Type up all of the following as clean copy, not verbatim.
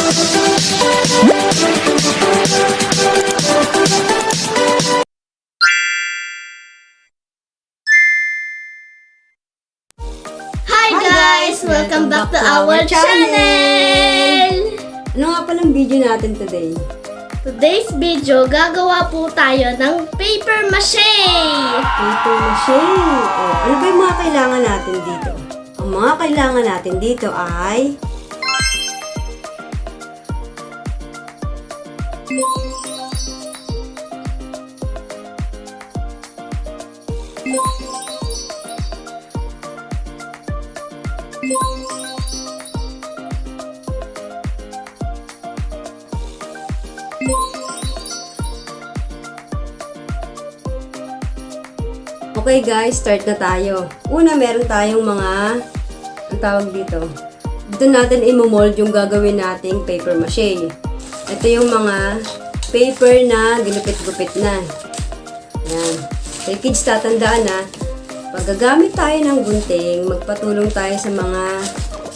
Hi guys! Welcome back to our channel! Ano nga palang video natin today? Today's video, gagawa po tayo ng paper mache! Paper mache! Oh, ano ba yung mga kailangan natin dito? Ang mga kailangan natin dito ay okay guys, start na tayo. Una, meron tayong mga, ang tawag dito, dito natin imo-mold yung gagawin nating paper mache. Ito yung mga paper na ginupit-gupit na. Yan. Kay kids, tatandaan na, pag gagamit tayo ng gunting, magpatulong tayo sa mga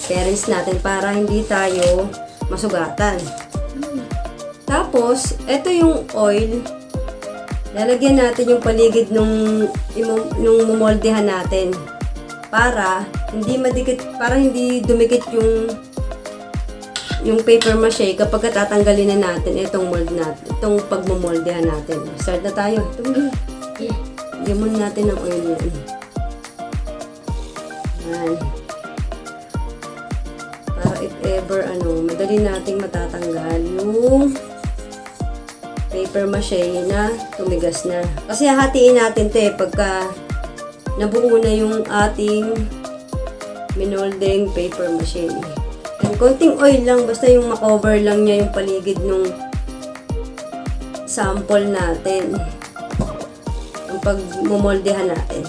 parents natin para hindi tayo masugatan. Tapos, ito yung oil. Lalagyan natin yung paligid nung mumoldehan natin para hindi dumikit yung paper mache kapag tatanggalin na natin itong mold natin, itong pagmumoldehan natin. Start na tayo. Lagyan muna natin ng oil yan. Yan. Para if ever madali nating matatanggal yung paper mache na tumigas na. Kasi hahatiin natin ito pagka nabuo na yung ating minolding paper mache. And konting oil lang, basta yung makover lang niya yung paligid nung sample natin. Yung pagmumoldehan natin.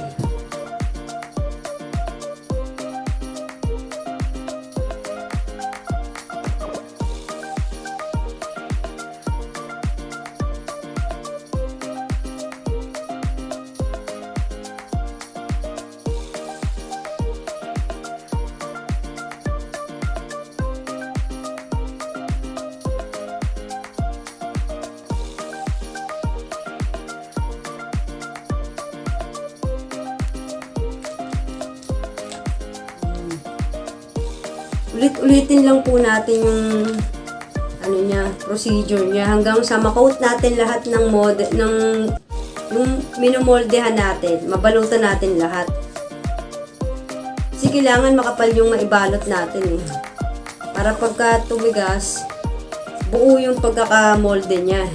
Ulit-ulitin lang po natin yung procedure niya hanggang sa ma-coat natin lahat ng yung minumoldehan natin, mabalutan natin lahat. Kasi kailangan makapal yung maibalot natin para pagka tumigas, buo yung pagkakamolde niya.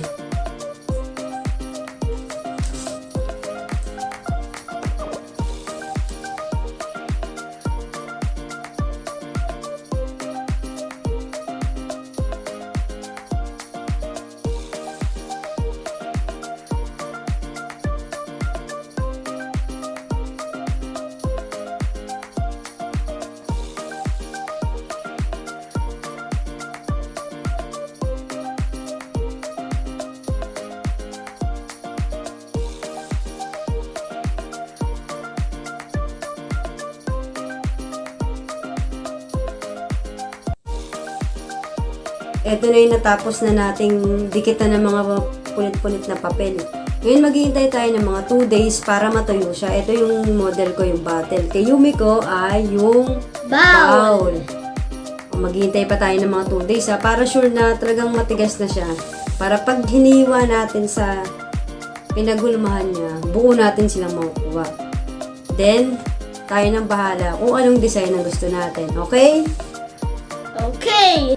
Ito na yung natapos na nating dikitan ng mga punit-punit na papel. Ngayon maghihintay tayo ng mga 2 days para matuyo siya. Ito yung model ko, yung bottle. Kay Yumi ko ay yung bowl. Maghihintay pa tayo ng mga 2 days para sure na talagang matigas na siya. Para pag hiniwa natin sa pinagulmahan niya, buo natin silang makukuha. Then, tayo nang bahala kung anong design ang gusto natin. Okay? Okay!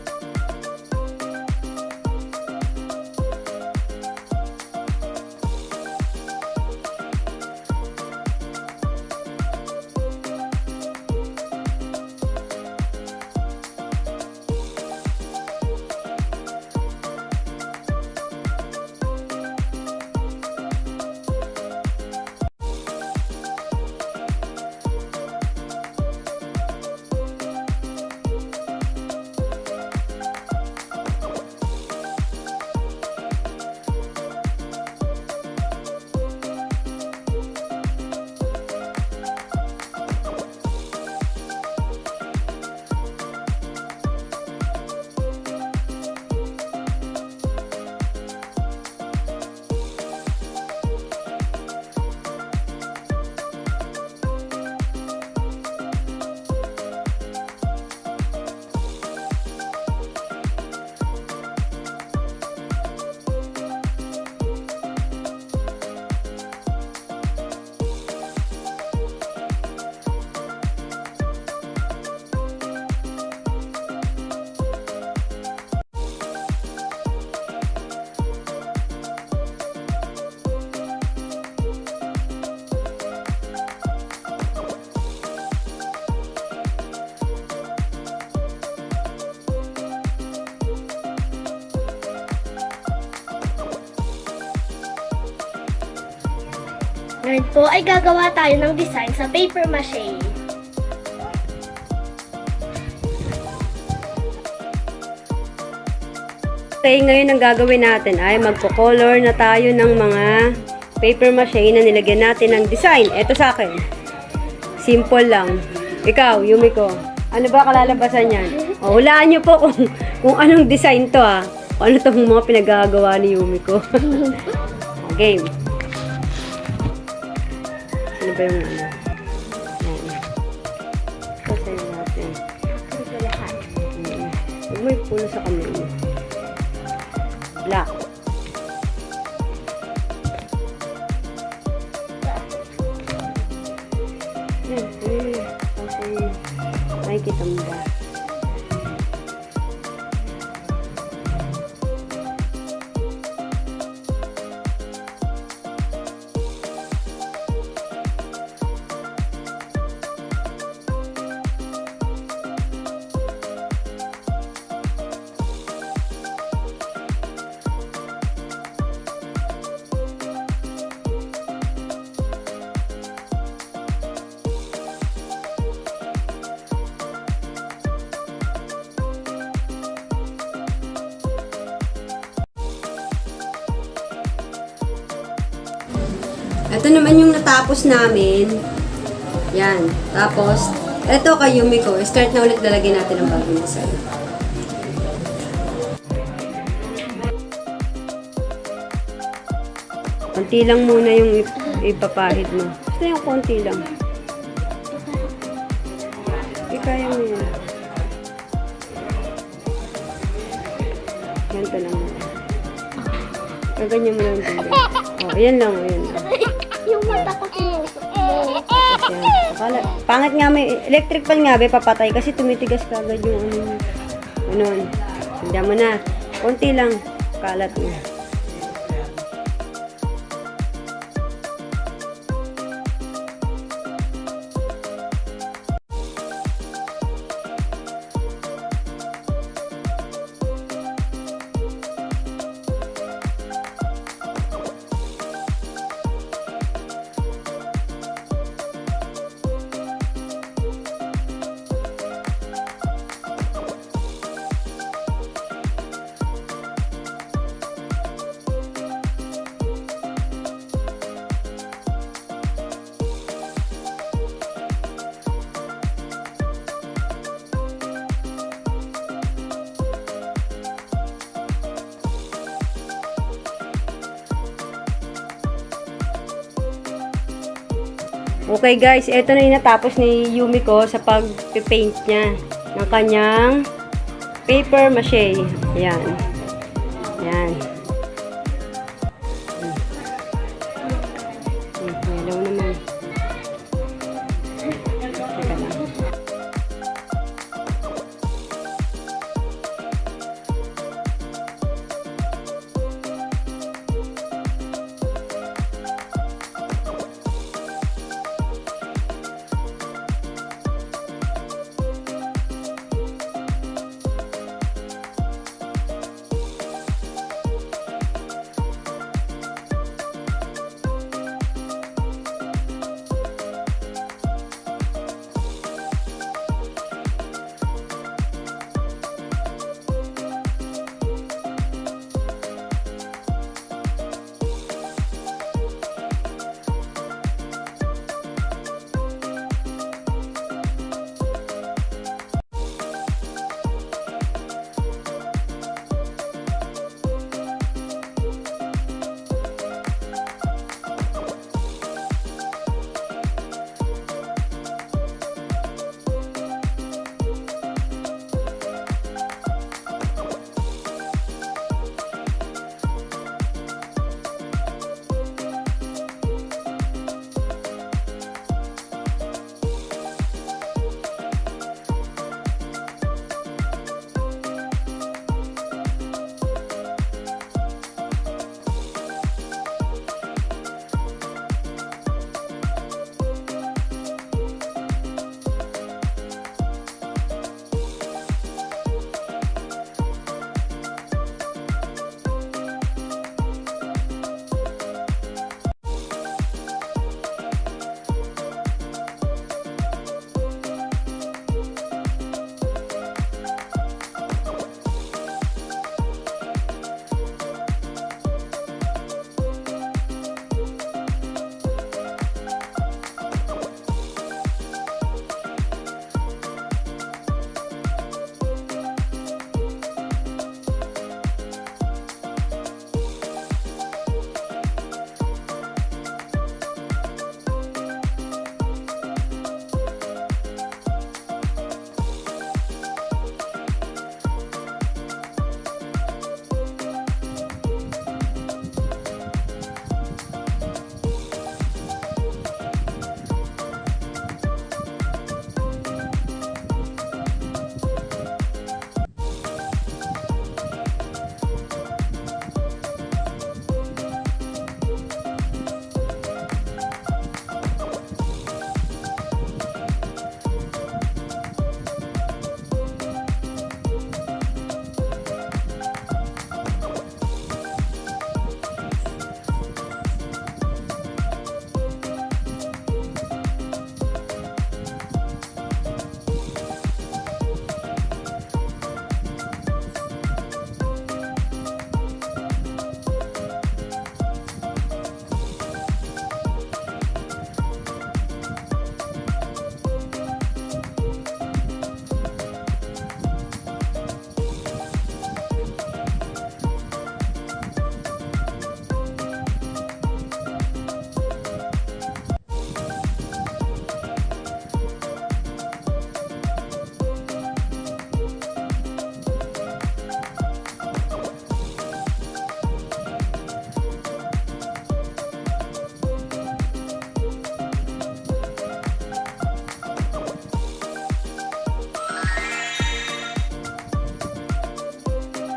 Ngayon po ay gagawa tayo ng design sa paper mache. Okay, ngayon ang gagawin natin ay magko-color na tayo ng mga paper mache na nilagyan natin ng design. Ito sa akin. Simple lang. Ikaw, Yumiko, ano ba kalalabasan yan? O, hulaan nyo po kung anong design to ha. Kung ano itong mga pinagagawa ni Yumiko. Game. Ano ba yung ano? Pasayin natin. Huwag mo ipuno sa kamay mo. Black. Nakikita mo ba? Ito naman yung natapos namin. Yan. Tapos, ito kay Yumiko. Start na ulit lalagyan natin ang bagong design. Konti lang muna yung ipapahid mo. Basta yung konti lang. Kaya mo yan. Ganito lang. Kaganyan mo lang dito. Oh, ayan lang, ayan lang. Yung mata ko tinusok mo. Pangit nga, may electric pan nga, papatay kasi tumitigas ka agad yung ano. Hindi mo na. Konti lang. Kalat mo. Okay guys, ito na yung natapos ni Yumiko sa pag-paint niya ng kanyang paper mache. Ayan. Ayan. Hello naman. Teka lang.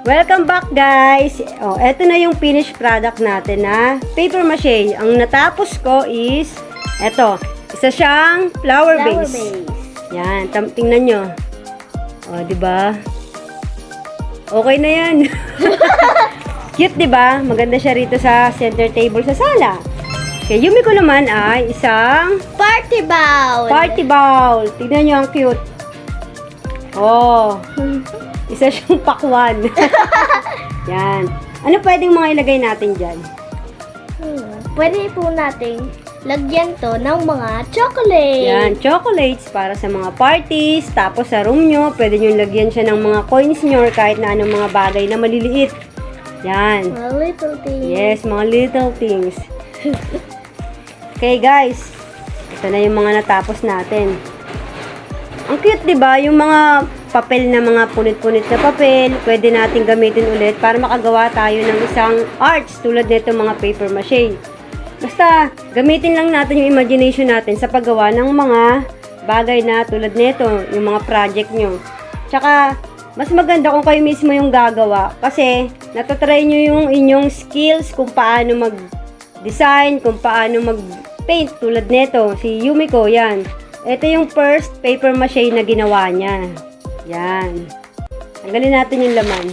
Welcome back guys! Oh, eto na yung finished product natin na paper mache. Ang natapos ko is eto, isa siyang flower base. Yan, tingnan nyo. Oh, di ba? Okay na yan. Cute, di ba? Maganda siya rito sa center table sa sala. Okay, Yumi ko naman ay isang PartyBowl. PartyBowl. Tingnan nyo, ang cute. Oh, isa siyang pakwan. Yan. Ano pwedeng mga ilagay natin dyan? Pwede po nating lagyan to ng mga chocolate. Yan, chocolates para sa mga parties. Tapos sa room nyo, pwede nyo lagyan siya ng mga coins nyo or kahit na anong mga bagay na maliliit. Yan. Mga little things. Yes, mga little things. Okay guys, ito na yung mga natapos natin. Ang cute, di ba? Yung mga papel na mga punit-punit na papel, pwede natin gamitin ulit para makagawa tayo ng isang arts tulad nito mga paper mache. Basta, gamitin lang natin yung imagination natin sa paggawa ng mga bagay na tulad nito, yung mga project nyo. Tsaka, mas maganda kung kayo mismo yung gagawa kasi natatry nyo yung inyong skills kung paano mag-design, kung paano mag-paint tulad nito. Si Yumiko, yan. Ito yung first paper mache na ginawa niya. Yan. Tanggalin natin yung laman.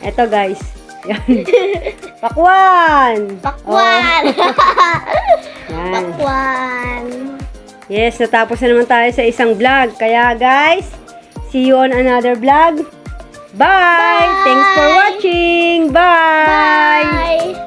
Ito guys. Yan. Pakwan! Pakwan! Oh. Yan. Pakwan! Yes, natapos na naman tayo sa isang vlog. Kaya guys, see you on another vlog. Bye! Bye! Thanks for watching! Bye! Bye!